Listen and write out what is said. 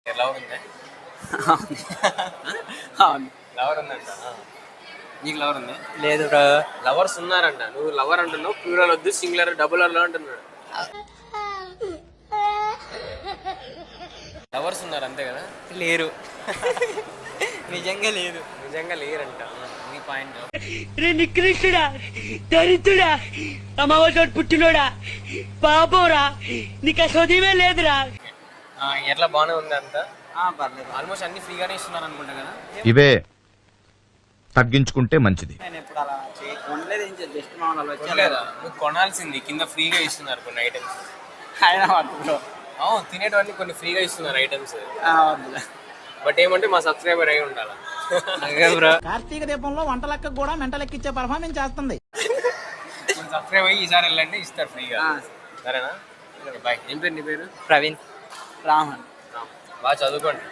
Lover ఉందా? అవును. Lover ఉందంట. నీకు లవర్ ఉంది? లేదు బ్రో. లవర్స్ ఉన్నారంట. నువ్వు లవర్ అంటున్నావు, ప్లూరల్ వద్దు, సింగులర్ డబుల్ అలా అంటున్నాడు. లవర్స్ ఉన్నారు అంతే కదా? లేరు. నిజంగా లేదు. నిజంగా లేరంట. నీ పాయింట్. నికృష్టుడా, దరిద్రుడా, అమావాసోడు పుట్టినోడా, పాపోరా, నీకు చదివే లేదురా. ఎట్లా బాగానే ఉంది అంతా? పర్లేదు. ఆల్మోస్ట్ అన్ని ఫ్రీగానే ఇస్తున్నారు అనుకుంటా కదా? ఇవే తగ్గించుకుంటే మంచిది. నేను ఎప్పుడు అలా కొనలేదు. ఏం చేయలేదు. జస్ట్ మామూలు అలా కొనలేదా? నువ్వు కొనాల్సింది. కింద ఫ్రీగా ఇస్తున్నారు కొన్ని ఐటమ్స్. ఆయన వాడుతుందో తినేటవన్నీ కొన్ని ఫ్రీగా ఇస్తున్నారు ఐటమ్స్. వద్దులే. బట్ ఏమంటే మా సబ్స్క్రైబర్ అయి ఉండాలి. కార్తీక దీపంలో వంట లెక్క కూడా మెంట లెక్కిచ్చే పర్ఫార్మెన్స్ చేస్తుంది. సబ్స్క్రైబ్ అయ్యి ఈసారి వెళ్ళండి, ఇస్తారు ఫ్రీగా. సరేనా? బాయ్. ఏం పేరు నీ పేరు? ప్రవీణ్. రామన్. బాగా చదువుకోండి.